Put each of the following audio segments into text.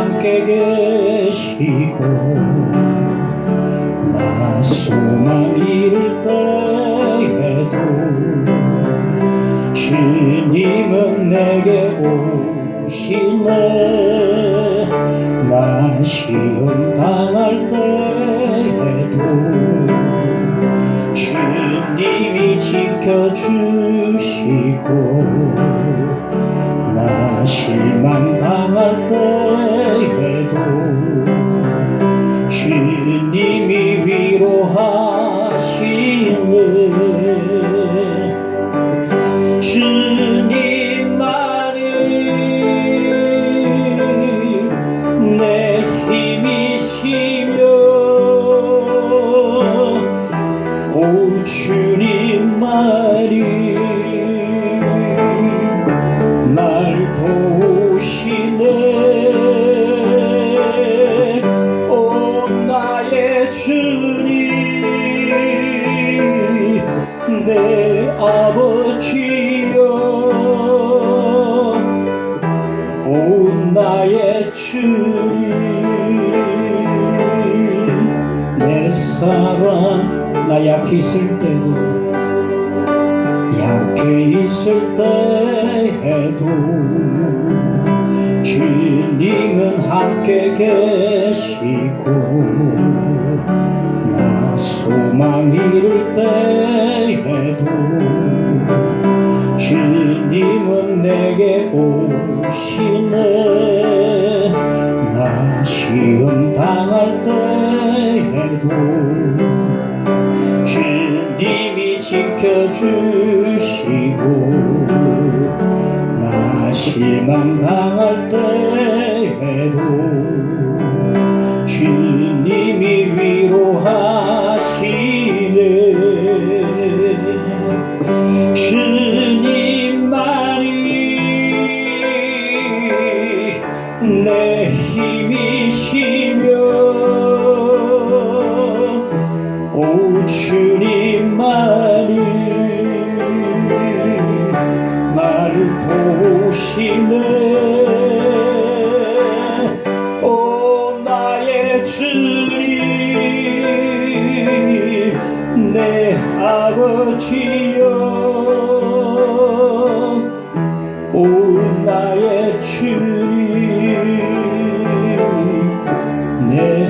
함께 계시고 나 소망 잃을 때에도 주님은 내게 오시네. 나 시험 당할 때에도 주님이 지켜주시고 나 실망 당할 때에도 주님이 위로하시네. 주님만이 내 힘이시며 오 주님만이 날 도우시네. 오 나의 주님 내 아버지여 오 나의 주님 내 사랑. 나 약해 있을 때도 주님은 함께 계시고 나 소망 잃을 때에도 주님은 내게 오시네. 나 시험 당할 때에도 주님이 지켜주시고 나 실망 당할 때에도 주님이 위로하시네. 주님만이 내 힘이시며 오 주님만이 나를 도우시네. 오 나의 주님 내 아버지여 오 나의 주님 내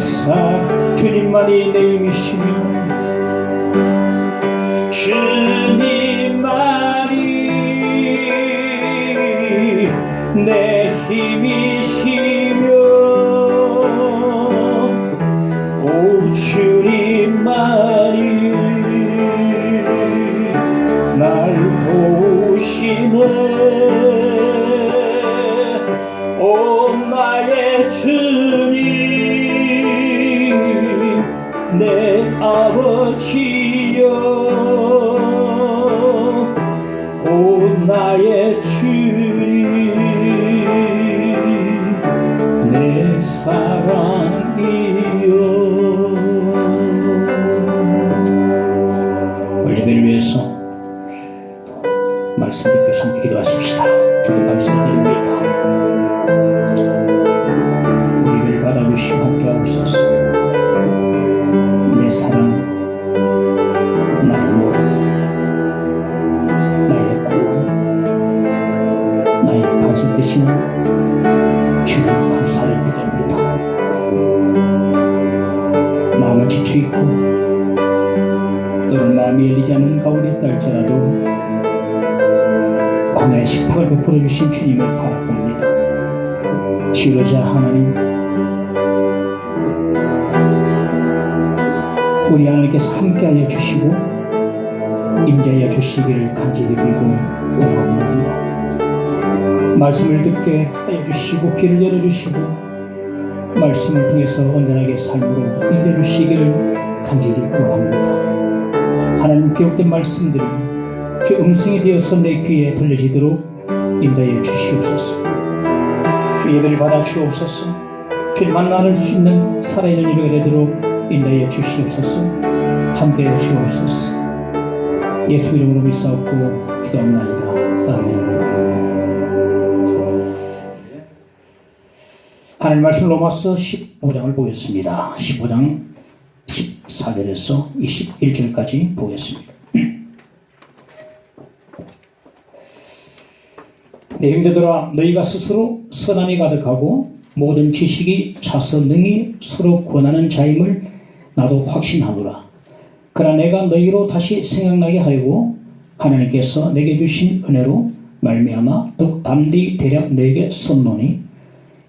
주님만이 내 힘이시며 주님만이 내 힘이시며 오 주님만이 날 도우시네. 오 나의 주님 내 아버지여 오 나의 주님 내 사랑이여. 예배를 위해서 말씀 듣고 손 기도하십시다. 주님 감사드립니다. 예배를 받아주시고 함께하옵소서. 내 사랑 나의 모든 나의 구원 나의 반석 되시는 주님 감사를 드립니다. 마음을 지쳐있고 또는 마음이 열리지 않는 가운데 있다 할지라도 광야의 식탁을 베풀어 주신 주님을 바라봅니다. 지도자 하나님, 우리 하나님께서 함께하여 주시고 임재하여 주시기를 간절히 빌고 원합니다. 말씀을 듣게 하여 주시고 귀를 열어주시고 말씀을 통해서 온전하게 삶으로 인도해주시기를 간절히 원합니다. 하나님 기록된 말씀들이 주 음성이 되어서 내 귀에 들려지도록 인도해 주시옵소서. 주 예배를 받아 주옵소서. 주님 만나는 수 있는 살아있는 예배가 되도록 인도해 주시옵소서. 함께해 주옵소서. 예수 이름으로 믿사옵고 기도합나이다. 아멘. 하나님 말씀 로마서 15장을 보겠습니다. 15장 14절에서 21절까지 보겠습니다. 내 형제들아, 너희가 스스로 선함이 가득하고 모든 지식이 차서 능히 서로 권하는 자임을 나도 확신하노라. 그러나 내가 너희로 다시 생각나게 하려고 하나님께서 내게 주신 은혜로 말미암아 더욱 담대히 대략 너에게 썼노니,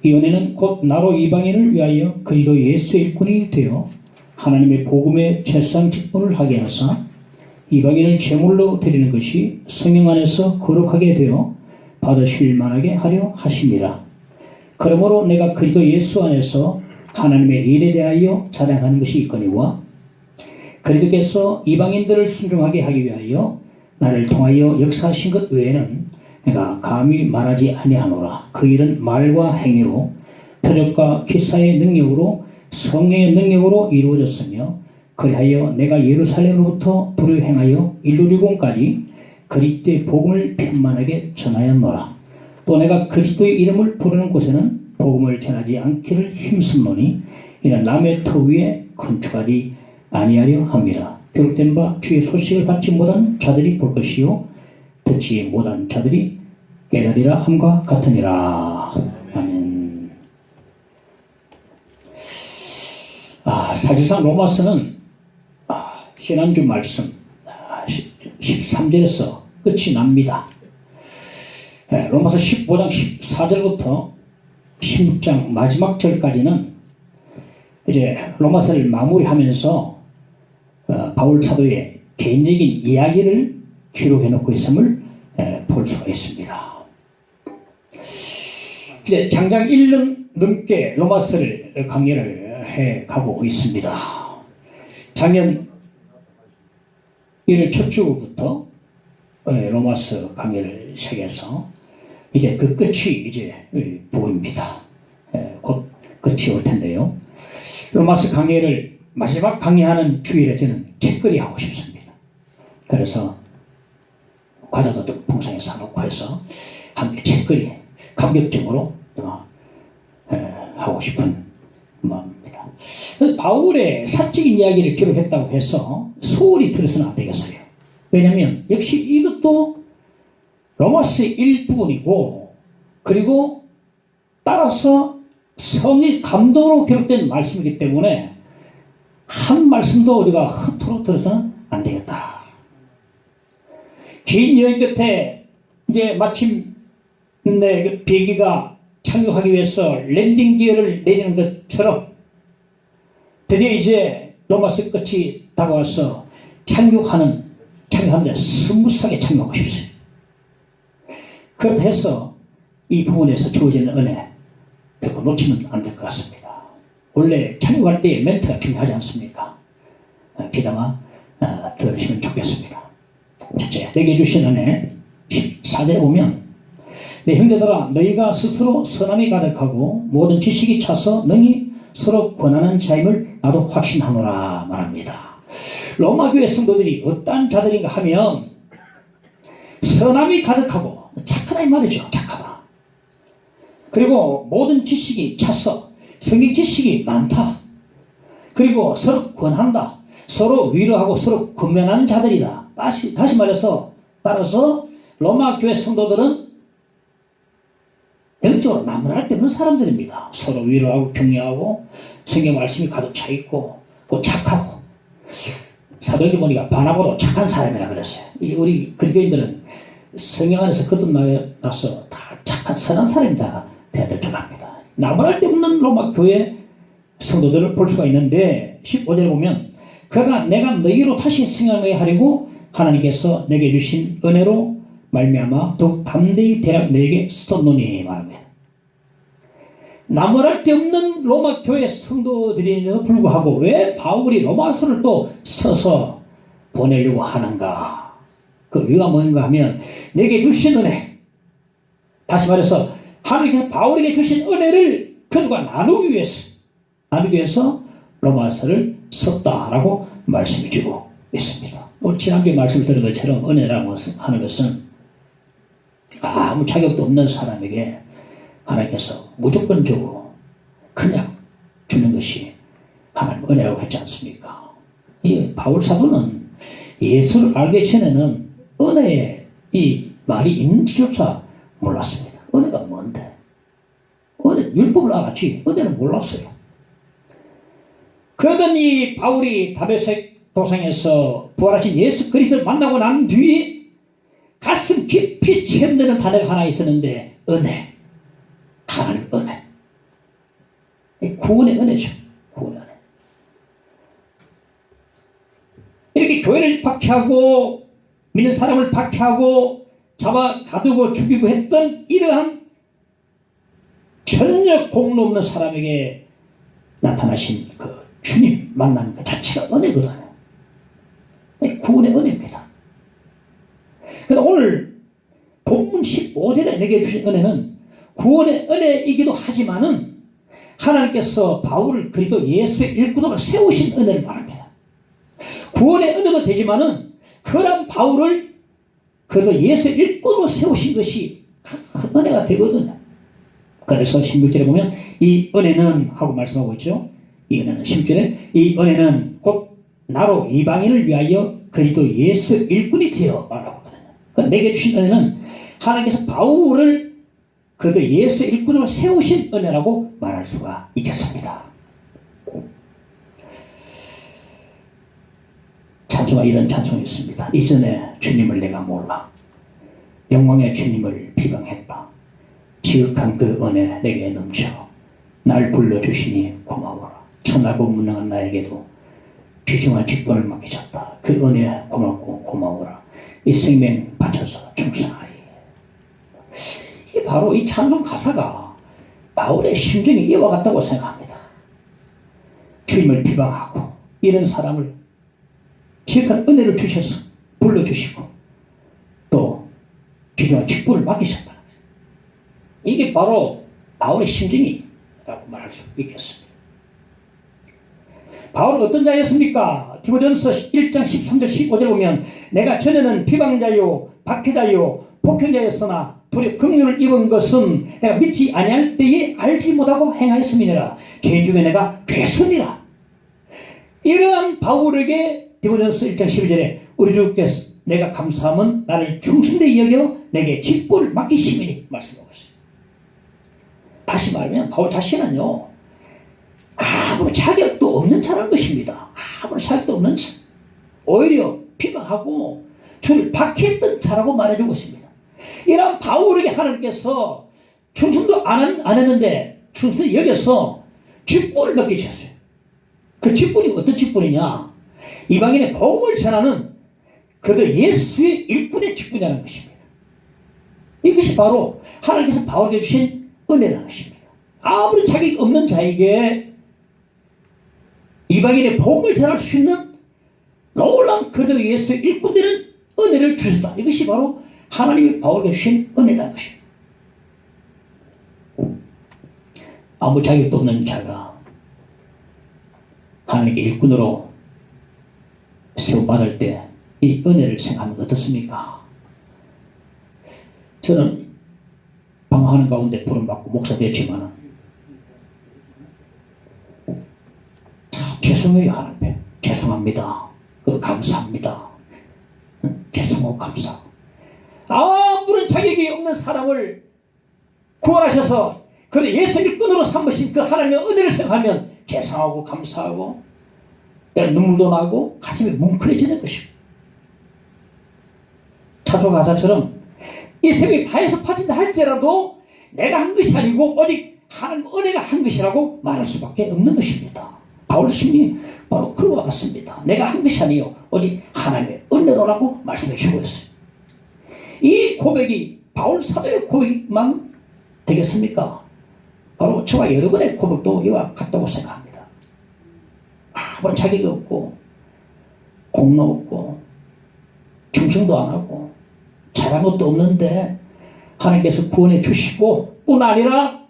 이 은혜는 곧 나로 이방인을 위하여 그리스도 예수의 일꾼이 되어 하나님의 복음의 최상 직분을 하게 하사 이방인을 제물로 드리는 것이 성령 안에서 거룩하게 되어 받으실 만하게 하려 하심이라. 그러므로 내가 그리스도 예수 안에서 하나님의 일에 대하여 자랑하는 것이 있거니와, 그리스도께서 이방인들을 순종하게 하기 위하여 나를 통하여 역사하신 것 외에는 내가 감히 말하지 아니하노라. 그 일은 말과 행위로 표적과 기사의 능력으로 성령의 능력으로 이루어졌으며, 그리하여 내가 예루살렘으로부터 불을 행하여 일루리곤까지 그리스도의 복음을 편만하게 전하였노라. 또 내가 그리스도의 이름을 부르는 곳에는 복음을 전하지 않기를 힘쓰노니, 이는 남의 터 위에 건축하지 아니하려 합니다. 기록된 바 주의 소식을 받지 못한 자들이 볼 것이요 듣지 못한 자들이 깨달으리라 함과 같으니라. 아멘. 사실상 로마서는 지난주 말씀 13절에서 끝이 납니다. 로마서 15장 14절부터 16장 마지막 절까지는 이제 로마서를 마무리하면서 바울 사도의 개인적인 이야기를 기록해 놓고 있음을 볼 수가 있습니다. 이제 장장 1년 넘게 로마서를 강의를 해 가고 있습니다. 작년 1월 첫 주부터 로마서 강의를 시작해서 이제 그 끝이 이제 보입니다. 곧 끝이 올 텐데요. 로마서 강의를 마지막 강의하는 주일에 저는 책거리 하고 싶습니다. 그래서 과자도 좀 풍성히 사놓고 해서 함께 책거리 감격적으로 하고 싶은 마음입니다. 바울의 사적인 이야기를 기록했다고 해서 소홀히 들어서는 안 되겠어요. 왜냐하면 역시 이것도 로마서의 일부분이고, 그리고 따라서 성의 감동으로 기록된 말씀이기 때문에 한 말씀도 우리가 허투루 들어서는 안 되겠다. 긴 여행 끝에 이제 마침 비행기가 착륙하기 위해서 랜딩 기어를 내리는 것처럼 드디어 이제 로마서 끝이 다가와서 착륙하는데 스무스하게 착륙하고 싶어요. 그렇다 해서 이 부분에서 주어지는 은혜 결코 놓치면 안 될 것 같습니다. 원래 착륙할 때 멘트가 중요하지 않습니까? 귀담아 들으시면 좋겠습니다. 첫째, 내게 주신 은혜 14절에 보면, 내 형제들아, 너희가 스스로 선함이 가득하고 모든 지식이 차서 능히 서로 권하는 자임을 나도 확신하노라 말합니다. 로마 교회 성도들이 어떠한 자들인가 하면 선함이 가득하고 착하다 이 말이죠. 착하다. 그리고 모든 지식이 차서 성경 지식이 많다. 그리고 서로 권한다. 서로 위로하고 서로 권면하는 자들이다. 다시 말해서 따라서 로마 교회 성도들은 영적으로 나무랄 데 없는 사람들입니다. 서로 위로하고 격려하고 성경 말씀이 가득 차 있고 또 착하고, 사도행전 보니까 바나바도 착한 사람이라 그랬어요. 우리 그리스도인들은 성령 안에서 거듭나서 다 착한 선한 사람이다 돼야 될 줄 압니다. 나무랄 데 없는 로마 교회 성도들을 볼 수가 있는데 15절에 보면, 그러나 내가 너희로 다시 생각나게 하려고 하나님께서 내게 주신 은혜로 말미암아 더욱 담대히 대략 너에게 썼노니 말합니다. 나무랄 데 없는 로마 교회 성도들인데도 불구하고 왜 바울이 로마서를 또 써서 보내려고 하는가? 그 이유가 뭔가 하면, 내게 주신 은혜, 다시 말해서 하나님께서 바울에게 주신 은혜를 그들과 나누기 위해서 로마서를 썼다라고 말씀해 주고 있습니다. 오늘 지난주에 말씀 드린 것처럼 은혜라고 하는 것은 아무 자격도 없는 사람에게 하나님께서 무조건적으로 그냥 주는 것이 하나님 은혜라고 했지 않습니까? 이 바울 사도는 예수를 알기 전에는 은혜의 이 말이 있는지조차 몰랐습니다. 은혜가 뭔데? 은혜, 율법을 알았지 은혜는 몰랐어요. 그러던 이 바울이 다메섹 도상에서 부활하신 예수 그리스도를 만나고 난 뒤에 가슴 깊이 체험되는 단어가 하나 있었는데 은혜, 하나님 은혜. 구원의 은혜죠. 구원의 은혜. 이렇게 교회를 박해하고 믿는 사람을 박해하고 잡아 가두고 죽이고 했던 이러한 전혀 공로 없는 사람에게 나타나신 그 주님 만나는 그 자체가 은혜거든요. 구원의 은혜입니다. 그런데 오늘 본문 15절에 내게 주신 은혜는 구원의 은혜이기도 하지만은 하나님께서 바울을 그리스도 예수의 일꾼으로 세우신 은혜를 말합니다. 구원의 은혜도 되지만은 그런 바울을 그리스도 예수의 일꾼으로 세우신 것이 큰 은혜가 되거든요. 그래서 16절에 보면 이 은혜는 하고 말씀하고 있죠. 이 은혜는 16절에 이 은혜는 곧 나로 이방인을 위하여 그리스도 예수 일꾼이 되어 말하고 있거든요. 그러니까 내게 주신 은혜는 하나님께서 바울을 그리스도 예수 일꾼으로 세우신 은혜라고 말할 수가 있겠습니다. 찬송가 이런 찬송이 있습니다. 이전에 주님을 내가 몰라 영광의 주님을 비방했다. 지극한 그 은혜 내게 넘쳐 날 불러주시니 고마워라. 천하고 무능한 나에게도 귀중한 직분을 맡기셨다. 그 은혜 고맙고 고마워라. 이 생명 바쳐서 충성하리. 이게 바로 이 찬송 가사가 바울의 심정이 이와 같다고 생각합니다. 주님을 비방하고 이런 사람을 지극한 은혜를 주셔서 불러주시고 또 귀중한 직분을 맡기셨다. 이게 바로 바울의 심정이라고 말할 수 있겠습니다. 바울은 어떤 자였습니까? 디모데전서 1장 13절 15절 보면 내가 전에는 비방자요 박해자요 폭행자였으나 도리어 긍휼을 입은 것은 내가 믿지 아니할 때에 알지 못하고 행하였음이니라. 죄인 중에 내가 괴순이라. 이러한 바울에게 디모데전서 1장 12절에 우리 주께서 내가 감사함은 나를 중순되이 여겨 내게 직분을 맡기심이니 말씀하고 있어요. 다시 말하면 바울 자신은요 아무런 자격도 없는 자라는 것입니다. 아무런 자격도 없는 자. 오히려 비방하고 저를 박해했던 자라고 말해주고 있습니다. 이런 바울에게 하나님께서 충성도 안 했는데 충성도 여겨서 직분을 맡기셨어요. 그 직분이 어떤 직분이냐? 이방인의 복음을 전하는 그들 예수의 일꾼의 직분이라는 것입니다. 이것이 바로 하나님께서 바울에게 주신 은혜라는 것입니다. 아무런 자격이 없는 자에게 이방인의 복음을 전할 수 있는 놀라운 그들 예수의 일꾼들은 은혜를 주셨다. 이것이 바로 하나님이 바울에게 주신 은혜라는 것입니다. 아무 자격도 없는 자가 하나님께 일꾼으로 세움받을 때 이 은혜를 생각하면 어떻습니까? 저는 방황하는 가운데 부름받고 목사 됐지만 죄송해요. 하나님 죄송합니다. 감사합니다. 죄송하고 감사하고 아무런 자격이 없는 사람을 구원하셔서 그를 예수 일꾼으로 삼으신 그 하나님의 은혜를 생각하면 죄송하고 감사하고 내가 눈물도 나고 가슴이 뭉클해지는 것입니다. 찬송 가사처럼 이 세상이 다해서 파친다 할지라도 내가 한 것이 아니고 오직 하나님 은혜가 한 것이라고 말할 수밖에 없는 것입니다. 바울의 심리 바로 그와 같습니다. 내가 한 것이 아니요 오직 하나님의 은혜로라고 말씀해 주고 있어요. 이 고백이 바울 사도의 고백만 되겠습니까? 바로 저와 여러분의 고백도 이와 같다고 생각합니다. 아무런 자격이 없고 공로 없고 충성도 안 하고 잘한 것도 없는데 하나님께서 구원해 주시고 뿐 아니라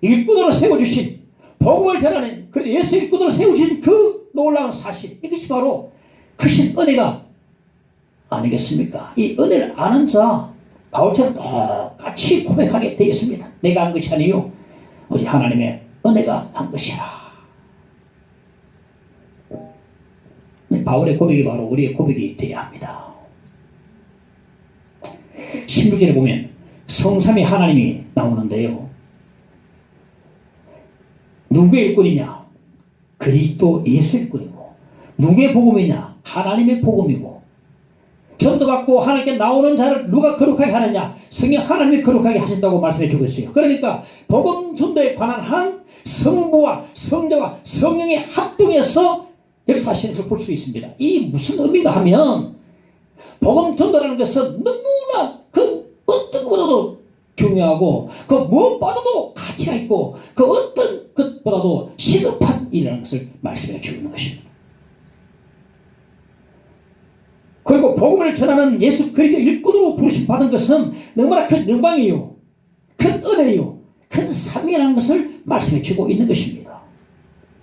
일꾼으로 세워주신 복음을 전하는 그 예수 일꾼으로 세우신 그 놀라운 사실, 이것이 바로 크신 은혜가 아니겠습니까? 이 은혜를 아는 자 바울처럼 똑같이 고백하게 되어 있습니다. 내가 한 것이 아니요 오직 하나님의 은혜가 한 것이라. 바울의 고백이 바로 우리의 고백이 되어야 합니다. 16절에 보면 성삼위 하나님이 나오는데요. 누구의 일꾼이냐? 그리스도 예수의 일꾼이고, 누구의 복음이냐? 하나님의 복음이고, 전도받고 하나님께 나오는 자를 누가 거룩하게 하느냐? 성령 하나님이 거룩하게 하신다고 말씀해 주고 있어요. 그러니까 복음 전도에 관한 한 성부와 성자와 성령의 합동해서 역사하시는 것을 볼 수 있습니다. 이 무슨 의미가 하면, 복음 전도라는 것은 너무나 그 어떤 것보다도 중요하고, 그 무엇보다도 가치가 있고, 그 어떤 것보다도 시급한 일이라는 것을 말씀해 주는 것입니다. 그리고 복음을 전하는 예수 그리스도 일꾼으로 부르심 받은 것은 너무나 큰 영광이요, 큰 은혜요, 큰 사명이라는 것을 말씀해 주고 있는 것입니다.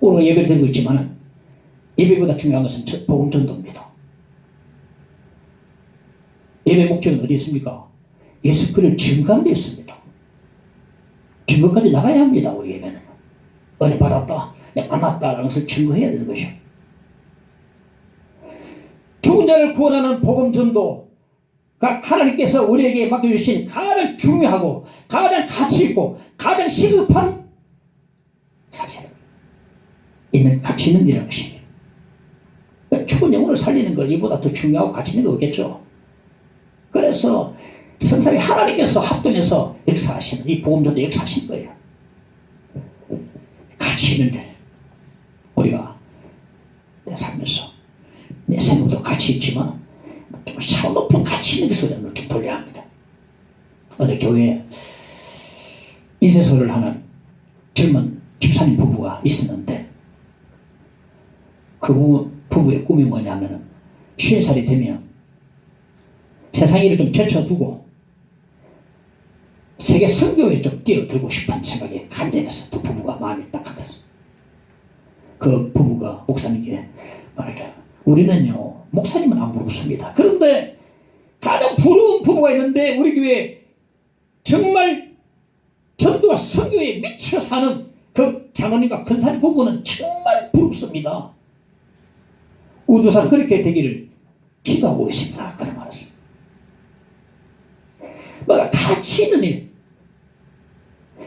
오늘 예배를 드리고 있지만 예배보다 중요한 것은 복음 전도입니다. 예배 목적은 어디 있습니까? 예수 그리스도를 증거하는 데 있습니다. 증거까지 나가야 합니다. 우리 예배는 은혜 받았다, 만났다라는 것을 증거해야 되는 것이요. 죽은 자를 구원하는 복음 전도가 하나님께서 우리에게 맡겨주신 가장 중요하고 가장 가치 있고 가장 시급한 사실 있는 가치 있는 일이라는 것입니다. 죽은 영혼을 살리는 것 이보다 더 중요하고 가치 있는 거 없겠죠. 그래서 성삼위 하나님께서 합동해서 역사하시는 이 복음 전도 역사하신 거예요. 가치 있는 일, 우리가 내 삶에서 내 생각도 가치 있지만 좀 차원 높은 가치 있는 것으로 좀 돌려야 합니다. 어느 교회에 인쇄소를 하는 젊은 집사님 부부가 있었는데, 그 부부의 꿈이 뭐냐면 50살이 되면 세상 일을 좀 제쳐두고 세계 선교에 좀 뛰어들고 싶은 생각에 간절해서 두 부부가 마음이 딱 같았어요. 그 부부가 목사님께 말하기를, 우리는요 목사님은 안 부럽습니다. 그런데 가장 부러운 부부가 있는데 우리 교회에 정말 전도와 선교에 미쳐 사는 그 장로님과 권사님 부부는 정말 부럽습니다. 우주사 그렇게 되기를 기도하고 있습니다. 그런 말했습니다. 뭐가 가치 있는 일,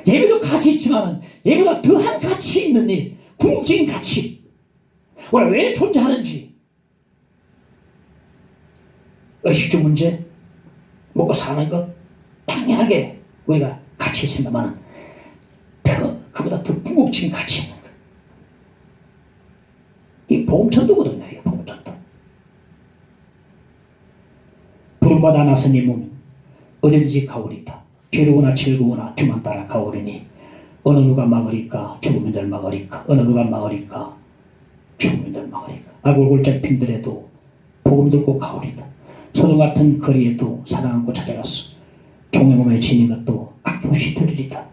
예배도 가치 있지만 예배보다 더한 가치 있는 일, 궁극적인 가치, 우리가 왜 존재하는지, 의식주 문제, 먹고 사는 것 당연하게 우리가 가치 있습니다만 그보다 더 궁극적인 가치 있는 것, 이 복음 전도거든요. 이게 복음 전도. 부름받아 나서님은 어디든지 가오리다. 괴로우나 즐거우나 주만 따라 가오리니 어느 누가 막으리까? 죽으면들 막으리까? 어느 누가 막으리까? 죽으면들 막으리까? 아골골 잡힌들에도 복음 들고 가오리다. 소돔 같은 거리에도 사랑 안고 찾아갔어. 종의 몸에 지닌 것도 아낌없이 들으리다.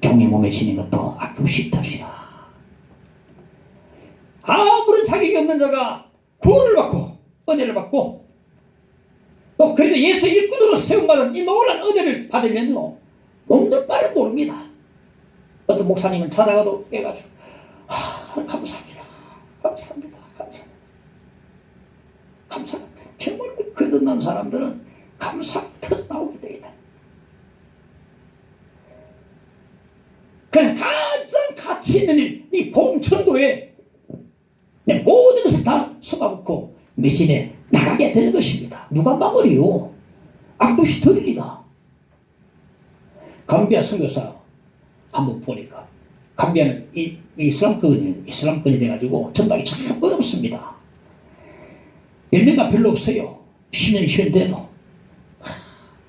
종의 몸에 지닌 것도 아낌없이 들으리다. 아무런 자격이 없는 자가 구원을 받고 은혜를 받고 또 그래도 예수 일꾼으로 세움받은 이 놀라운 은혜를 받으면요 몸둘 바를 모릅니다. 어떤 목사님은 자다가도 깨가지고 감사합니다. 감사합니다. 감사합니다. 감사합니다. 정말 거듭난 사람들은 감사가 터져나오게 되겠다. 그래서 가장 가치 있는 일, 이 복음 전도에 내 모든 것을 다 쏟아붓고 미진에 나가게 되는 것입니다. 누가 막으리요? 악도시 들리다. 감비아 선교사 한번 보니까, 감비아는 이슬람권이 돼가지고 전달이 참 어렵습니다. 열매가 별로 없어요. 10년이 쉬는데도.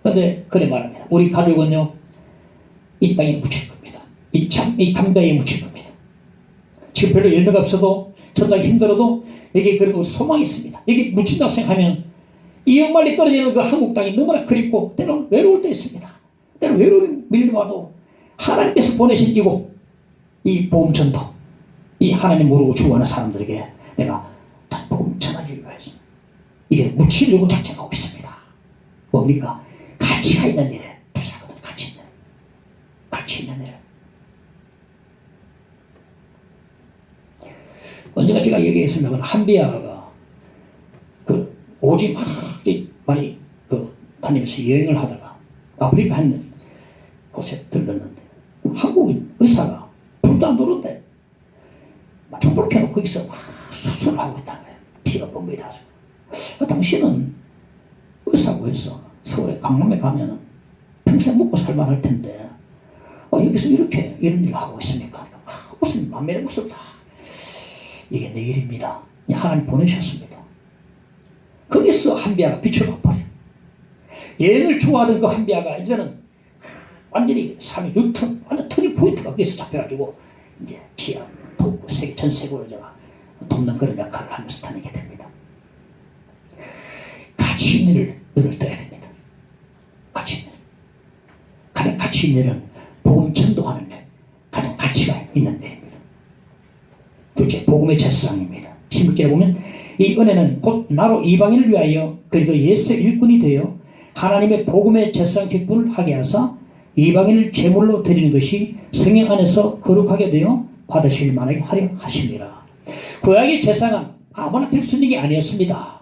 그런데 그래 말합니다. 우리 가족은요 이 땅에 묻힐 겁니다. 이 감비아에 묻힐 겁니다. 지금 별로 열매가 없어도 전달이 힘들어도 여기 그래도 소망이 있습니다. 여기 묻힌다고 생각하면 이 역말리 떨어지는 그 한국 땅이 너무나 그립고 때로는 외로울 때 있습니다. 때로는 외로움이 밀려와도 하나님께서 보내신 이 복음 전도, 이 하나님 모르고 죽어가는 사람들에게 내가 복음 전하기 위해서 이게 묻히려고 작정하고 있습니다. 뭡니까? 가치가 있는 일에 투자하거든. 가치 있는 일. 언젠가 제가 얘기했습니다만 한비아가 그 오지 많이 다니면서 여행을 하다가 아프리카 한 곳에 들렀는데 한국인 의사가 불도 안 들어온대. 촛불 켜놓고 거기서 막 수술을 하고 있다는 거예요. 피가 뻥뻥이다. 당신은 의사고 해서 서울에 강남에 가면 평생 먹고 살만할 텐데 여기서 이렇게 이런 일을 하고 있습니까? 무슨 만면의 목소리다. 이게 내 일입니다. 하나님 보내셨습니다. 거기서 한비아가 빛을 발버려. 여행을 좋아하던 그 한비아가 이제는 완전히 삶의 유턴, 완전 터닝 포인트가 거기서 잡혀가지고 이제 기아 돕고 전 세계를 돕는 그런 역할을 하면서 다니게 됩니다. 가치 있는 일을 눈을 떠야 됩니다. 가치 있는 일. 가장 가치 있는 일은 복음 전도하는 일. 가장 가치가 있는 일입니다. 둘째, 복음의 제사장입니다. 16절에 보면 이 은혜는 곧 나로 이방인을 위하여 그리고 예수의 일꾼이 되어 하나님의 복음의 제사장 직분을 하게 하사 이방인을 제물로 드리는 것이 성령 안에서 거룩하게 되어 받으실 만하게 하려 하십니다. 구약의 제사장은 아무나 될 수 있는 게 아니었습니다.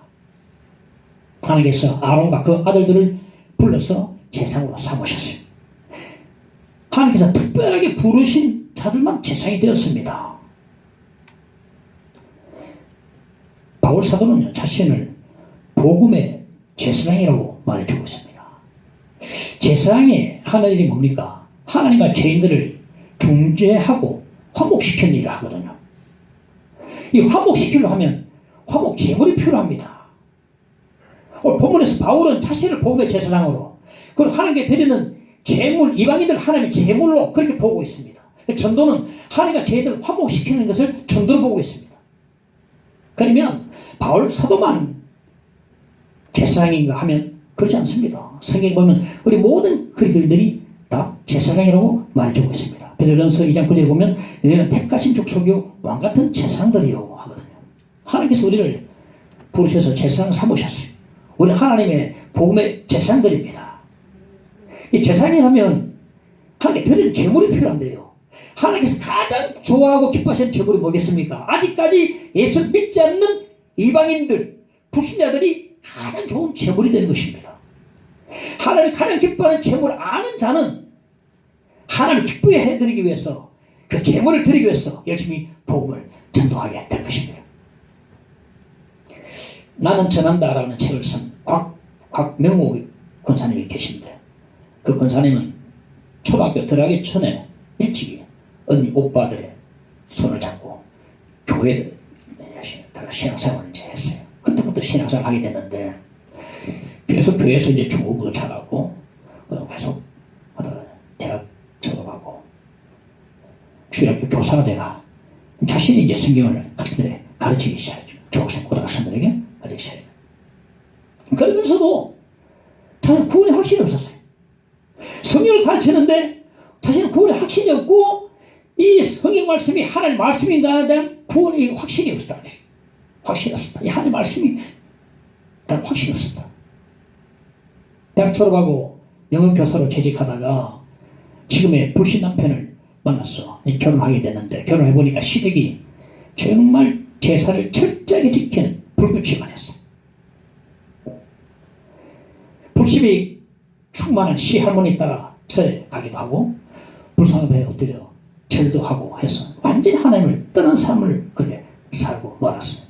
하나님께서 아론과 그 아들들을 불러서 제사장으로 삼으셨어요. 하나님께서 특별하게 부르신 자들만 제사장이 되었습니다. 바울 사도는요, 자신을 복음의 제사장이라고 말해주고 있습니다. 제사장의 하는 일이 뭡니까? 하나님과 죄인들을 중재하고 화목시키는 일을 하거든요. 이 화목시키려 하면 화목 제물이 필요합니다. 오늘 본문에서 바울은 자신을 복음의 제사장으로 그리고 하나님께 드리는 제물, 이방인들 하나님의 제물로 그렇게 보고 있습니다. 전도는 하나님과 죄인들을 화목시키는 것을 전도로 보고 있습니다. 그러면 바울 사도만 제사장인가 하면 그렇지 않습니다. 성경에 보면 우리 모든 그리스도인들이 다 제사장이라고 말해주고 있습니다. 베드로전서 2장 9절에 보면 너희는 택하신 족속이요 왕같은 제사장들이요 하거든요. 하나님께서 우리를 부르셔서 제사장 삼으셨어요. 우리는 하나님의 복음의 제사장들입니다. 이 제사장이라면 하나님께 드리는 제물이 필요한데요. 하나님께서 가장 좋아하고 기뻐하시는 제물이 뭐겠습니까? 아직까지 예수를 믿지 않는 이방인들, 불신자들이 가장 좋은 제물이 되는 것입니다. 하나님이 가장 기뻐하는 제물을 아는 자는 하나님을 기쁘게 해드리기 위해서 그 제물을 드리기 위해서 열심히 복음을 전도하게 될 것입니다. 나는 전한다라는 책을 쓴 곽명호 권사님이 계신데 그 권사님은 초등학교 들어가기 전에 일찍이 언니 오빠들의 손을 잡고 교회를 신앙생활을 이제 했어요. 그때부터 신앙생활을 하게 됐는데 계속 교회에서 이제 중고부도 잘하고 계속 하다가 대학 졸업하고 주일학교 교사가 되가 자신이 이제 성경을 학생들에 가르치기 시작했죠. 중학생 고등학생들에게 가르치기 시작해요. 그러면서도 자신은 구원의 확신이 없었어요. 성경을 가르치는데 자신은 구원의 확신이 없고 이 성경 말씀이 하나님 말씀인가에 대한 구원의 확신이 없었다. 확신이 없었다. 이 하나님 말씀이 라는 확신이 없었다. 대학 졸업하고 영어교사로 재직하다가 지금의 불신 남편을 만났어. 결혼하게 됐는데 결혼해보니까 시댁이 정말 제사를 철저하게 지키는 불규칙한했어. 불신이 충만한 시할머니 따라 절에 가기도 하고 불상업에 엎드려 절도 하고 해서 완전히 하나님을 떠난 삶을 그래 살고 말았어요.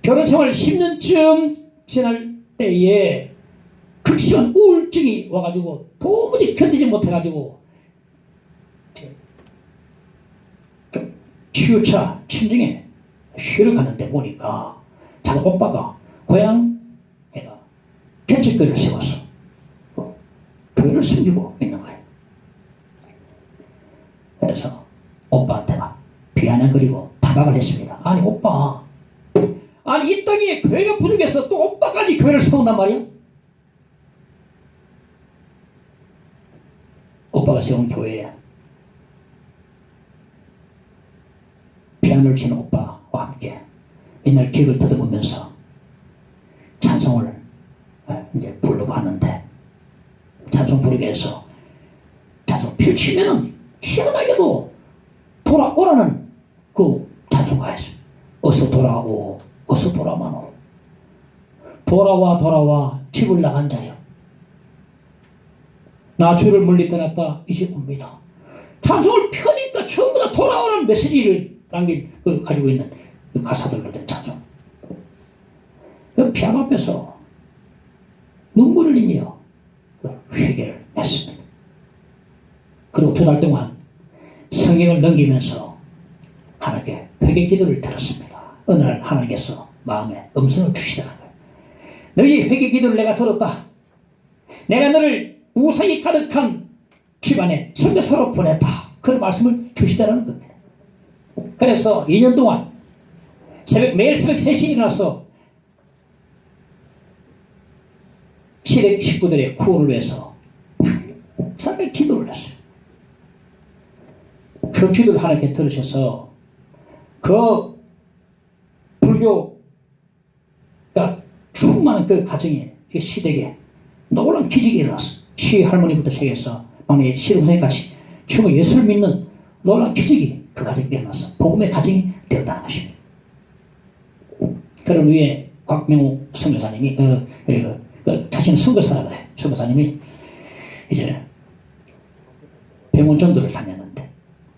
결혼생활 10년쯤 지날 때에 극심한 우울증이 와가지고 도무지 견디지 못해가지고 좀 치유차 친정에 쉬러 가는데 보니까 자기 오빠가 고향에다 개척교회를 세워서 교회를 섬기고 있는 거예요. 그래서 오빠한테 막 비아냥거리고 타박을 했습니다. 아니 오빠, 아니 이 땅에 교회가 부족해서 또 오빠까지 교회를 세운단 말이야? 오빠가 세운 교회에 피아노를 치는 오빠와 함께 옛날 기억을 더듬으면서 찬송을 이제 부르고 하는데 찬송 부르게 해서 찬송 펼치면은 희한하게도 돌아오라는 그 어서 돌아오, 어서 돌아마노. 돌아와, 돌아와, 집을 나간 자여. 나 주를 멀리 떠났다, 이제 옵니다. 찬송을 펴니까 전부 다 돌아오는 메시지를 가지고 있는 그 가사들로 된 찬송. 그 벽 앞에서 눈물을 흘리며 회개를 했습니다. 그리고 2달 동안 성경을 넘기면서 하나님께 회개 기도를 드렸습니다. 어느 날 하나님께서 마음에 음성을 주시더라고요. 너희 회개 기도를 내가 들었다. 내가 너를 우상이 가득한 집안에 선교사로 보냈다. 그런 말씀을 주시더라는 겁니다. 그래서 2년 동안 매일 새벽 3시에 일어나서 시댁 식구들의 구원을 위해서 항상 기도를 했어요. 그 기도를 하나님께 들으셔서 그 불교가 충만한 그 가정에, 그 시댁에 놀라운 기적이 일어났어요. 시할머니부터 시작해서 막내 시동생까지 정말 예수를 믿는 놀라운 기적이 그 가정에 일어났어. 복음의 가정이 되었다는 것입니다. 그런 후에 곽명욱 선교사님이 자신은 선교사라 그래. 선교사님이 이제 병원 전도를 다녔는데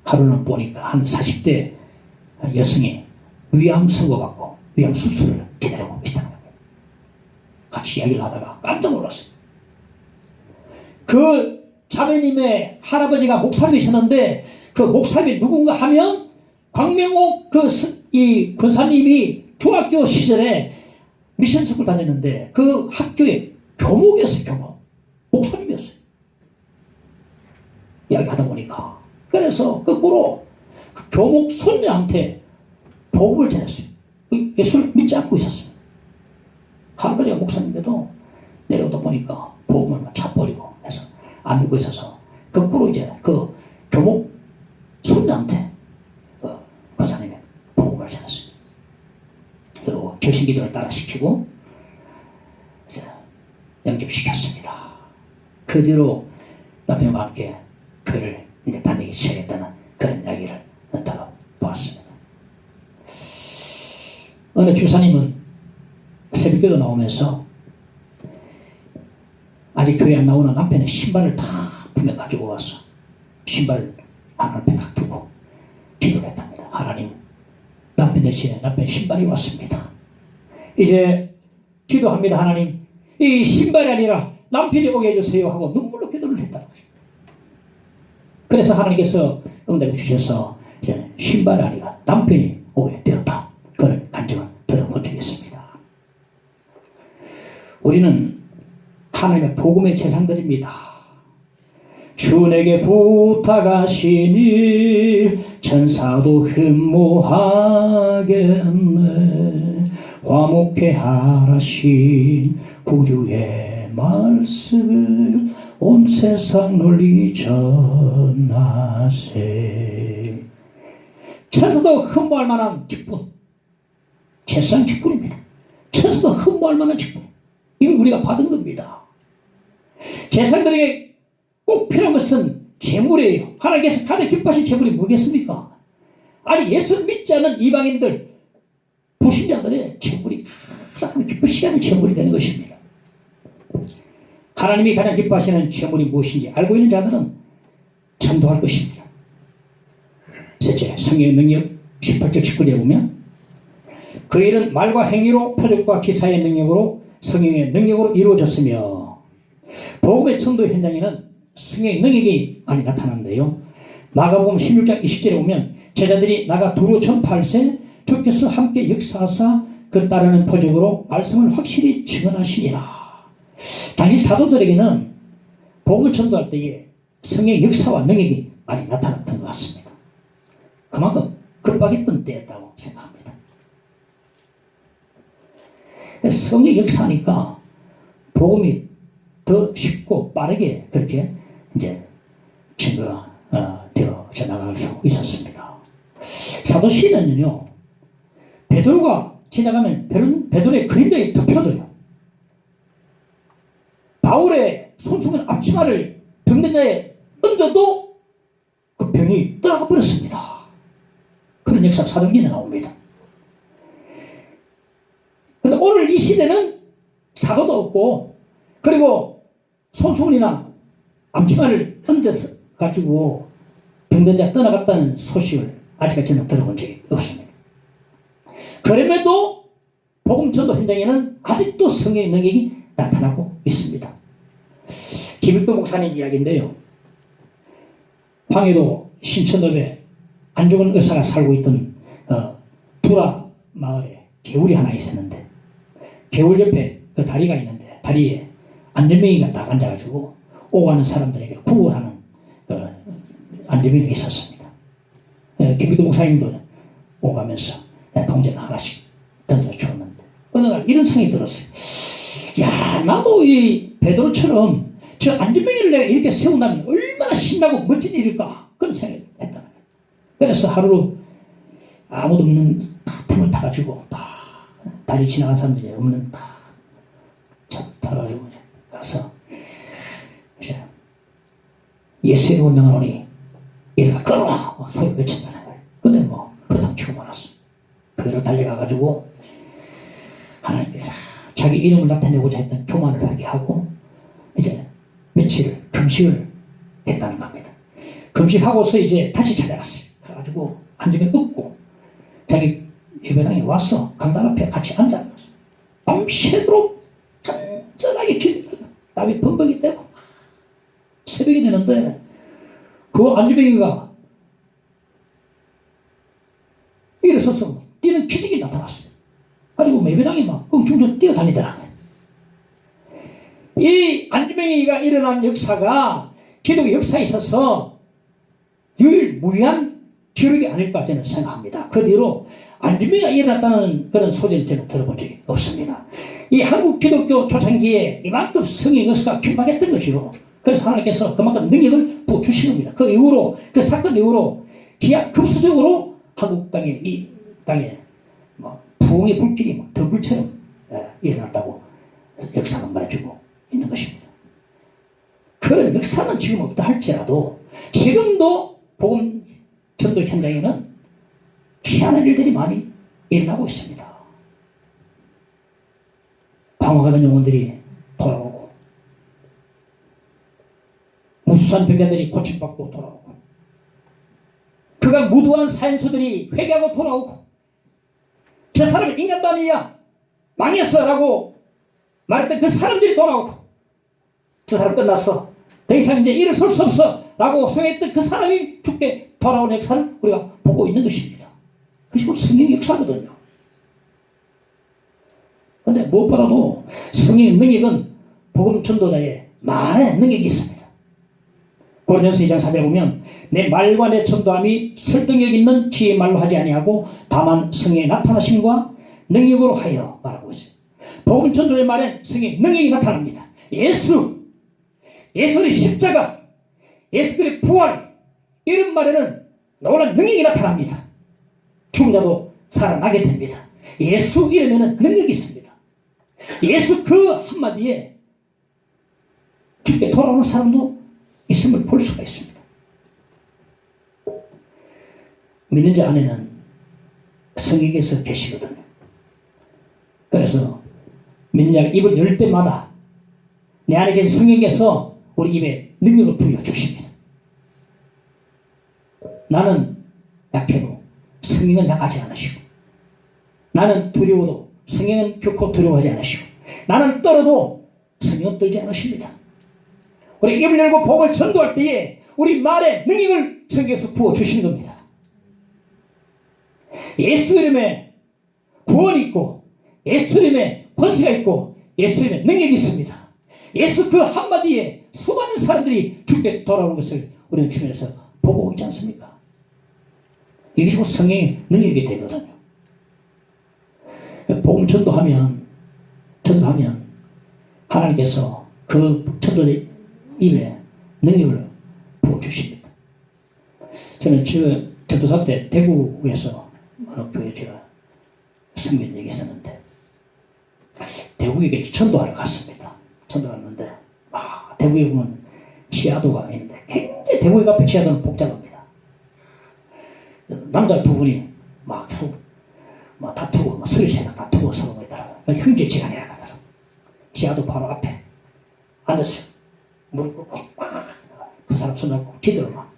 하루는 보니까 한 40대 여성이 위암 선고받고 위암 수술을 기다리고 있다는 거예요. 같이 이야기를 하다가 깜짝 놀랐어요. 그 자매님의 할아버지가 목사님이셨는데 그 목사님이 누군가 하면 광명옥 이 권사님이 중학교 시절에 미션 스쿨 다녔는데 그 학교에 교목이었어요. 교목. 목사님이었어요. 이야기하다 보니까 그래서 거꾸로 그 교목 손녀한테 복음을 전했어요. 예수를 믿지 않고 있었어요. 할아버지가 목사님인데도 내려오다 보니까 복음을 차버리고 해서 안 믿고 있어서 거꾸로 이제 그 교목 손녀한테 권사님의 복음을 전했어요. 그리고 결신기도를 따라 시키고 영접시켰습니다. 그 뒤로 남편과 함께 교회를 이제 다니기 시작했다는 그런 이야기를 들어보았습니다. 어느 주사님은 새벽기도 나오면서 아직 교회 안 나오는 남편의 신발을 다 품에 가지고 와서 신발을 앞에 딱 두고 기도를 했답니다. 하나님, 남편 대신에 남편 신발이 왔습니다. 이제 기도합니다. 하나님, 이 신발이 아니라 남편이 오게 해주세요 하고 눈물로 기도를 했다는 것입니다. 그래서 하나님께서 응답해 주셔서 이제 신발이 아니라 남편이 오게 되었다. 그런 간증을 들어본 적이 있습니다. 우리는 하나님의 복음의 제사장들입니다. 주 내게 부탁하시니 천사도 흠모하겠네. 화목해 하라신 구주의 말씀을 온 세상 널리 전하세. 천사도 흠모할 만한 직분, 제사장 직분입니다. 천사도 흠모할 만한 직분, 이걸 우리가 받은 겁니다. 제사장들에게 꼭 필요한 것은 재물이에요. 하나님께서 가장 기뻐하신 재물이 뭐겠습니까? 아니, 예수를 믿지 않는 이방인들, 불신자들의 재물이 가장 기쁜 시간이 재물이 되는 것입니다. 하나님이 가장 기뻐하시는 재물이 무엇인지 알고 있는 자들은 전도할 것입니다. 셋째, 성령의 능력 18절 19절에 보면 그 일은 말과 행위로 표적과 기사의 능력으로 성령의 능력으로 이루어졌으며 복음의 전도 현장에는 성령의 능력이 많이 나타나는데요. 마가복음 16장 20절에 보면 제자들이 나가 두루 전파할세 주께서 함께 역사하사 그 따르는 표적으로 말씀을 확실히 증언하시니라. 당시 사도들에게는 복음을 전도할 때에 성령의 역사와 능력이 많이 나타났던 것 같습니다. 그만큼 급박했던 때였다고 생각합니다. 성령의 역사니까 복음이 더 쉽고 빠르게 그렇게 이제 증거가 되어져 나갈 수 있었습니다. 사도시대는요, 베드로가 지나가면 베드로의 그림자에 덮여져요. 바울의 손수건 앞치마를 병든자에 얹어도 그 병이 떠나가 버렸습니다. 그런 역사 사도기에 나옵니다. 오늘 이 시대는 사고도 없고, 그리고 손수건이나 암치마를 얹어서 가지고 병든자 떠나갔다는 소식을 아직까지 저는 들어본 적이 없습니다. 그럼에도 복음 전도 현장에는 아직도 성령의 능력이 나타나고 있습니다. 김일도 목사님 이야기인데요. 황해도 신천읍에 안 죽은 의사가 살고 있던 두라 마을에 개울이 하나 있었는데, 개울 옆에 그 다리가 있는데 다리에 안전뱅이가 딱 앉아가지고 오가는 사람들에게 구걸하는 안전뱅이가 있었습니다. 김일도 목사님도 오가면서 동전 하나씩 던져주었는데 어느 날 이런 생각이 들었어요. 야, 나도 이 베드로처럼 저 안전뱅이를 내가 이렇게 세운다면 얼마나 신나고 멋진 일일까, 그런 생각을 했다. 그래서 하루 아무도 없는 틈을 타가지고 다리 지나간 사람들이 없는 차 타가지고 가서 예수의 운명을 오니 이리가 끌어라 소리 외친다는 거예요. 근데 뭐 그다음 치고 말았어. 그대로 달려가가지고 하나님께 자기 이름을 나타내고자 했던 교만을 하게 하고 이제 며칠 금식을 했다는 겁니다. 금식하고서 이제 다시 찾아갔어요. 그래가지고 안전에 up고 자기 예배당에 와서 강당 앞에 같이 앉아있었어. 밤새도록 간절하게 기도하고 땀이 범벅이 되고 새벽이 되는데 그 안전뱅이가 일어서서 뛰는 기적이 나타났어요. 그리고 예배당에 막 엉충충 뛰어다니더라고요. 이 안전뱅이가 일어난 역사가 기독의 역사에 있어서 유일무이한 기록이 아닐까 저는 생각합니다. 그 뒤로 안전뱅이가 일어났다는 그런 소리를 저는 들어본 적이 없습니다. 이 한국 기독교 초창기에 이만큼 성령의 역사가 균박했던 것이고, 그래서 하나님께서 그만큼 능력을 부어주신 겁니다. 그 이후로, 그 사건 이후로 기하급수적으로 한국 땅에, 이 땅에 뭐 부흥의 불길이 막 덩굴처럼 일어났다고 역사가 말해주고 있는 것입니다. 그런 역사는 지금 없다 할지라도 지금도 복음 전도 현장에는 희한한 일들이 많이 일어나고 있습니다. 방황하던 영혼들이 돌아오고, 무수한 병자들이 고침받고 돌아오고, 그가 무도한 사연수들이 회개하고 돌아오고, 저 사람은 인간도 아니야 망했어 라고 말했던 그 사람들이 돌아오고, 저 사람 끝났어 더 이상 이제 일어설 수 없어 라고 생각했던 그 사람이 죽게 돌아오는 역사를 우리가 보고 있는 것입니다. 그것이 바로 성령의 역사거든요. 그런데 무엇보다도 성령의 능력은 복음 전도자의 말에 능력이 있습니다. 고린도전서 2장 4절에 보면 내 말과 내 전도함이 설득력 있는 지혜의 말로 하지 아니하고 다만 성령의 나타나심과 능력으로 하여 말하고 있어요. 복음 전도의 말엔 성령의 능력이 나타납니다. 예수의 십자가, 예수의 부활, 이런 말에는 놀라운 능력이 나타납니다. 죽은 자도 살아나게 됩니다. 예수 이름에는 능력이 있습니다. 예수 그 한마디에 죽게 돌아오는 사람도 있음을 볼 수가 있습니다. 믿는 자 안에는 성령께서 계시거든요. 그래서 믿는 자가 입을 열 때마다 내 안에 계신 성령께서 우리 입에 능력을 부여주십니다. 나는 약해도 성령은 약하지 않으시고, 나는 두려워도 성령은 결코 두려워하지 않으시고, 나는 떨어도 성령은 떨지 않으십니다. 우리 입을 열고 복음을 전도할 때에 우리 말에 능력을 성령께서 부어주시는 겁니다. 예수 이름에 구원이 있고, 예수 이름에 권세가 있고, 예수 이름에 능력이 있습니다. 예수 그 한마디에 수많은 사람들이 죽게 돌아오는 것을 우리는 주변에서 보고 있지 않습니까? 이것이 곧 성령의 능력이 되거든요. 복음 전도하면 하나님께서 그 전도의 입에 능력을 부어주십니다. 저는 전도사 때 대구에서 어느 교회에 제가 선교를 얘기했었는데, 대구에 전도하러 갔습니다. 전도했는데 대구에 보면 지하도가 있는데 굉장히 대구에 앞에 지하도는 복잡합니다. 남자 두 분이 막 계속 다투고 소리새가 다투고 서로 있더라고요. 형제 지간이라 하더라고. 지하도 바로 앞에 앉았어요. 무릎 꿇고 그 사람 손 잡고 기도를 막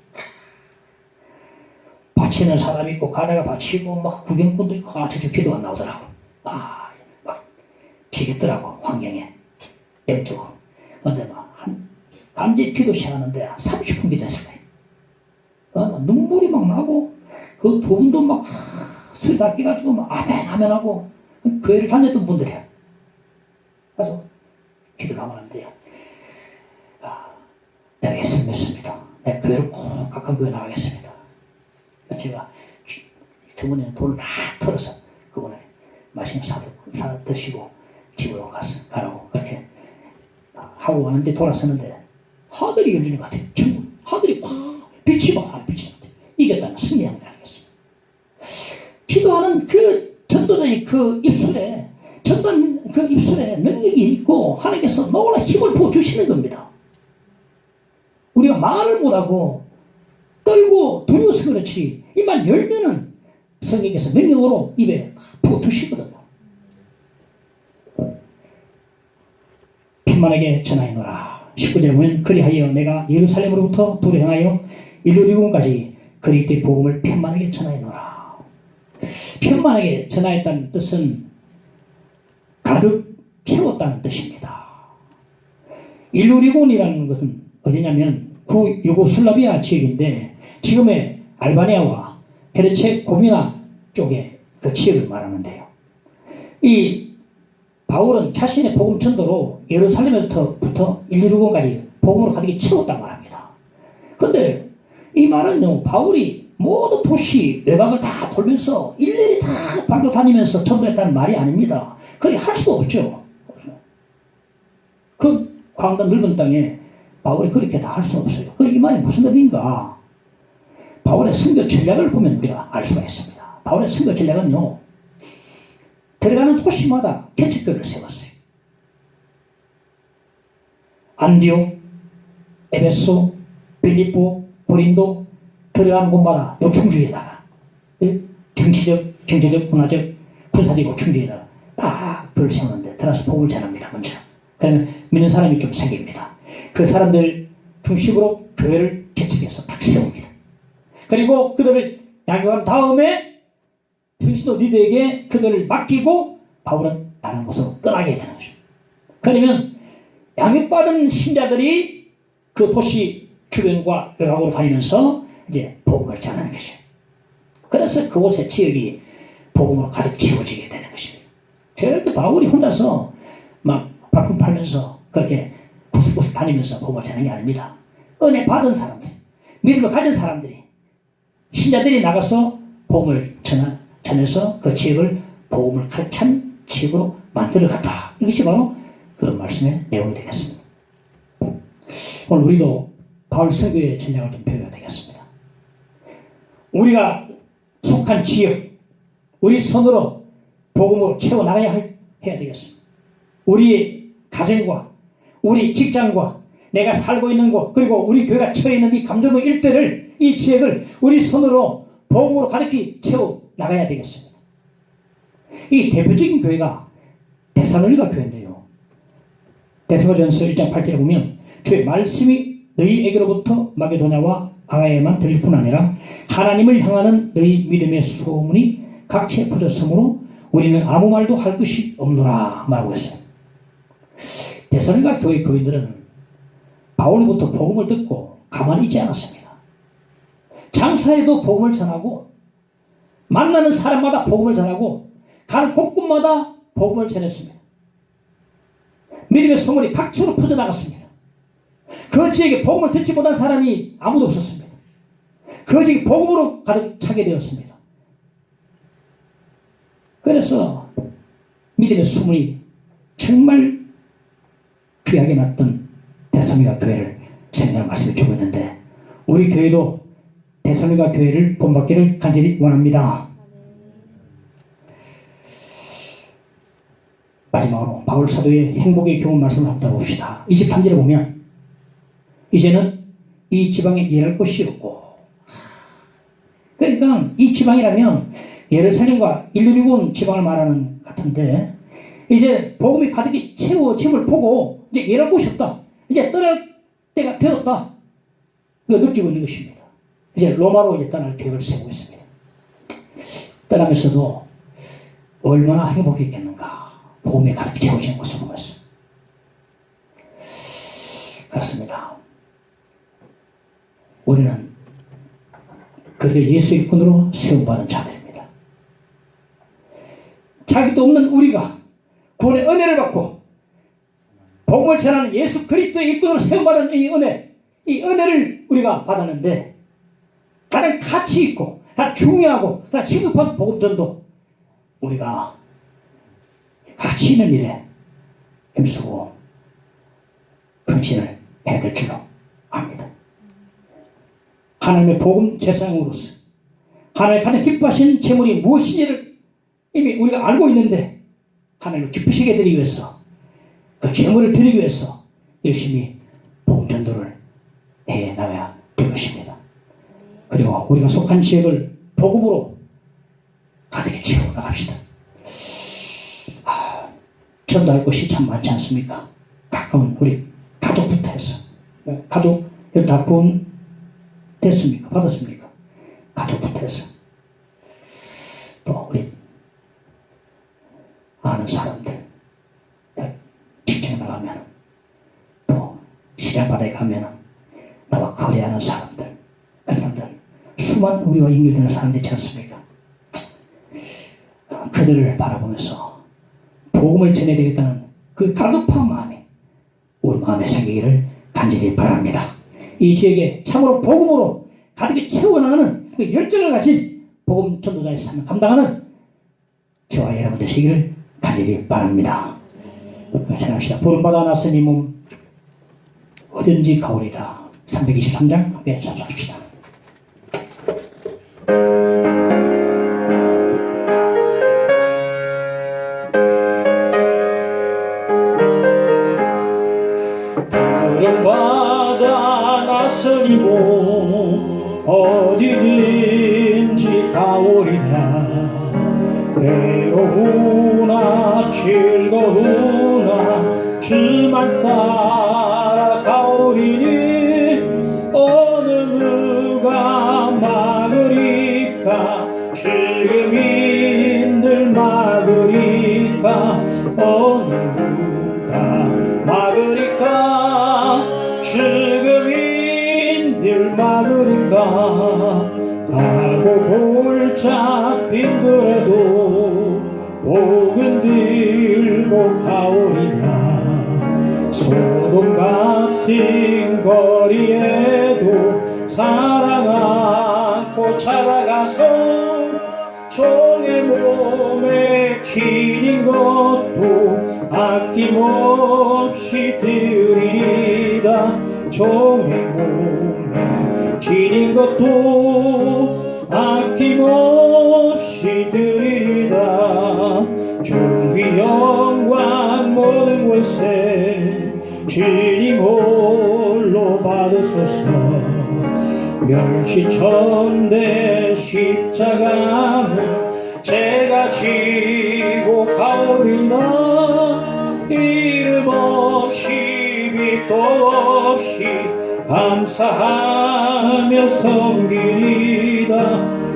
바치는 사람 있고 가다가 바치고 막 구경꾼도 있고 저쪽 기도가 나오더라고. 막 지겠더라고 환경에 냅두고. 근데 막 감지 기도 시작하는데 30분 기도했을 거예요. 눈물이 막 나고 그 두 분도 막 술 다 깨가지고 막 아멘 아멘 하고 교회를 다녔던 분들이야. 그래서 기도를 하면 안 돼요. 내가 예수를 믿습니다. 내가 교회를 꼭 가까운 교회 나가겠습니다. 제가 주머니에 돈을 다 털어서 그분에 맛있는 사 드시고 집으로 가라고 그렇게 하고 왔는데 돌아서는데 하늘이 열리는 것 같아요. 전부 하늘이 꽉 빛이 막 비치는 것 같아요. 이겼다는 승리한 거 알겠습니다. 기도하는 그 전도자의 그 입술에 전도하는 그 입술에 능력이 있고 하나님께서 놀라 힘을 부어주시는 겁니다. 우리가 말을 못하고 떨고 두려워서 그렇지 입만 열면은 성령께서 명령으로 입에 부어주시거든요. 핀만에게 전하여노라. 19절에 보면 그리하여 내가 예루살렘으로부터 도로 향하여 일루리온까지 그리스도의 복음을 핀만에게 전하여노라. 핀만에게 전하였다는 뜻은 가득 채웠다는 뜻입니다. 일루리온이라는 것은 어디냐면 유고슬라비아 지역인데 지금의 알바니아와 헤르체고비나 쪽의 그 지역을 말하는데요. 이 바울은 자신의 복음 전도로 예루살렘에서부터 일루리온까지 복음으로 가득히 채웠단 말합니다. 그런데 이 말은요, 바울이 모든 도시 외곽을 다 돌면서 일일이 다 발로 다니면서 전도했다는 말이 아닙니다. 그렇게 할 수가 없죠. 그 광단 넓은 땅에 바울이 그렇게 다 할 수 없어요. 이 말이 무슨 의미인가? 바울의 선교 전략을 보면 우리가 알 수가 있습니다. 바울의 선교 전략은요, 들어가는 도시마다 개척교회를 세웠어요. 안디옥, 에베소, 빌립보, 고린도 들어가는 곳마다 요충주의에다가 정치적, 경제적, 문화적, 군사적 요충주의에다가 딱 별을 세우는데 들어가서 복음을 전합니다. 먼저. 그러면 믿는 사람이 좀 생깁니다. 그 사람들 중심으로 교회를 개척해서 딱 세웁니다. 그리고 그들을 양육한 다음에 그리스도 리더에게 그들을 맡기고 바울은 다른 곳으로 떠나게 되는 것입니다. 그러면 양육받은 신자들이 그 도시 주변과 외곽으로 다니면서 이제 복음을 전하는 것이에요. 그래서 그곳의 지역이 복음으로 가득 채워지게 되는 것입니다. 절대 바울이 혼자서 막 발품 팔면서 그렇게 구석구석 다니면서 복음을 전하는 게 아닙니다. 은혜 받은 사람들, 믿음을 가진 사람들이, 신자들이 나가서 복음을 전해서 그 지역을 복음을 가득 찬 지역으로 만들어 갔다. 이것이 바로 그 말씀의 내용이 되겠습니다. 오늘 우리도 바울 선교의 전략을 좀 배워야 되겠습니다. 우리가 속한 지역, 우리 손으로 복음으로 채워나가야 해야 되겠습니다. 우리 가정과 우리 직장과 내가 살고 있는 곳, 그리고 우리 교회가 처해 있는 이 감정의 일대를, 이 지역을 우리 손으로 복음으로 가득히 채워나가야 되겠습니다. 이 대표적인 교회가 데살로니가 교회인데요. 데살로니가전서 1장 8절에 보면 주의 말씀이 너희에게로부터 마게도냐와 아가야에만 들릴 뿐 아니라 하나님을 향하는 너희 믿음의 소문이 각처에 퍼졌으므로 우리는 아무 말도 할 것이 없노라 말하고 있어요. 데살로니가 교회 교인들은 바울로부터 복음을 듣고 가만히 있지 않았습니다. 장사에도 복음을 전하고 만나는 사람마다 복음을 전하고 가는 곳곳마다 복음을 전했습니다. 믿음의 소문이 각처로 퍼져나갔습니다. 그 지역에 복음을 듣지 못한 사람이 아무도 없었습니다. 그 지역이 복음으로 가득 차게 되었습니다. 그래서 믿음의 소문이 정말 귀하게 났던 데살로니가 교회를 생각을 말씀해 주고 있는데, 우리 교회도 데살로니가 교회를 본받기를 간절히 원합니다. 마지막으로 바울 사도의 행복의 경험 말씀을 한번 봅시다. 23절에 보면 이제는 이 지방에 일할 곳이 없고, 그러니까 이 지방이라면 예루살렘과 일루리온 지방을 말하는 같은데, 이제 복음이 가득히 채워짐을 보고 이제 일할 곳이 없다. 이제 떠날 때가 되었다. 그거 느끼고 있는 것입니다. 이제 로마로 이제 떠날 계획을 세우고 있습니다. 떠나면서도 얼마나 행복했겠는가. 복음이 가득히 채워지는 것을 보면서. 그렇습니다. 우리는 그들 예수의 일꾼으로 세움받은 자들입니다. 자기도 없는 우리가 구원의 은혜를 받고 복음을 전하는 예수 그리스도의 일꾼으로 세움받은 이 은혜를 우리가 받았는데 가장 가치 있고 가장 중요하고 가장 시급한 복음전도 우리가 가치 있는 일에 힘쓰고 헌신을 해야 될 줄로 압니다. 하나님의 복음 제사장으로서 하나님의 가장 기뻐하신 제물이 무엇인지를 이미 우리가 알고 있는데 하나님을 기쁘시게 해드리기 위해서 그 제물을 드리기 위해서 열심히 복음 전도를 해 나가야 될 것입니다. 그리고 우리가 속한 지역을 복음으로 가득히 채워 나갑시다. 전도할 것이 참 많지 않습니까? 가까운 우리 가족부터 해서 가족 다 구원 됐습니까? 받았습니까? 가족부터 해서 또 우리 아는 사람들 직장에 나가면 또 시장바다에 가면 나와 거래하는 사람들 그 사람들 수많은 우리와 연결되는 사람들이 있지 않습니까? 그들을 바라보면서 복음을 전해야 되겠다는 그 갈급한 마음이 우리 마음에 생기기를 간절히 바랍니다. 이 지역에 참으로 복음으로 가득히 채워나가는 그 열정을 가진 복음 전도자의 삶을 감당하는 저와 여러분 되시기를 간절히 바랍니다. 찬양합시다. 부름받아 나서니 몸 어딘지 가오리다. 323장 함께 찬송합시다. 부름받아 나서니 몸 어디든지 가오리다. 외로우나 즐거우나 주만 따라 가오리니 어느 누가 막으리까. 지금인들 막으리까. 어느 누가 막으리까. 지금인들 막으리까. 가고 골짝 빈들에도 복음 들고 가오리다. 소돔 같은 거리에도 사랑 안고 찾아가서 종의 몸에 지닌 것도 아낌없이 드리리다. 종의 몸에 지닌 것도 아낌없이 드리리다. 존귀 영광 모든 권세 주님 홀로 받으소서. 멸시천대 십자가는 제가 지고 가오리나. 이름 없이 빛도 없이 감사하며 섬기리다.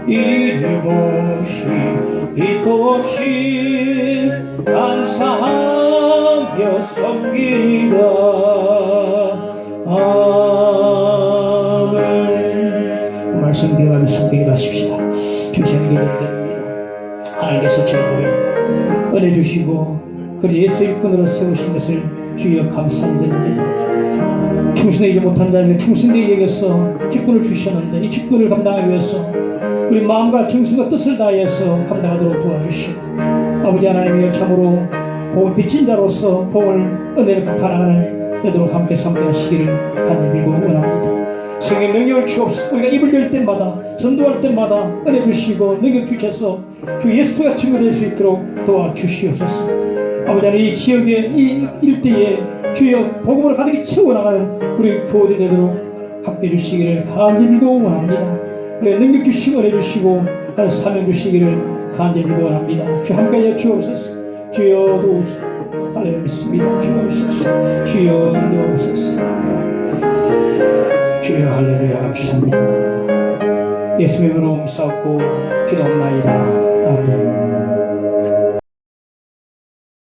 이름 없이 빛도 없이 감사하며 섬기리다. 아멘. 말씀 기억하며 섬기기도 하십시다. 주시는 기도드립니다. 하나님께서 저희를 은혜 주시고 그리 예수 일꾼으로 세우신 것을 주여 감사드립니다. 충성되지 못한 자에게 충성되게 여겨서 직분을 주셨는데 이 직분을 감당하기 위해서 우리 마음과 정신과 뜻을 다해서 감당하도록 도와주시고 아버지 하나님이여 참으로 복을 비친 자로서 복을 은혜를 바라는 되도록 함께 섬기시기를 간절히 빌고 원합니다. 성령 능력을 주옵소서. 우리가 입을 열 때마다 전도할 때마다 은혜 주시고 능력 주셔서 주 예수가 증거될 수 있도록 도와주시옵소서. 아버지 하나님 이 지역의 이 일대에 주여 복음으로 가득히 채워나가는 우리 교우들이 되도록 함께 주시기를 간절히 빌고 원합니다. 우리 능력 주시고 은혜 주시고 사명 주시기를 간절히 빌고 원합니다. 주 함께 주옵소서. 주여 도우소서. 할렐루야. 믿습니다. 주여 오소서. 주여 도우소서. 주여 할렐루야. 감사합니다. 예수님으로 싸우고 기도합나이다. 아멘.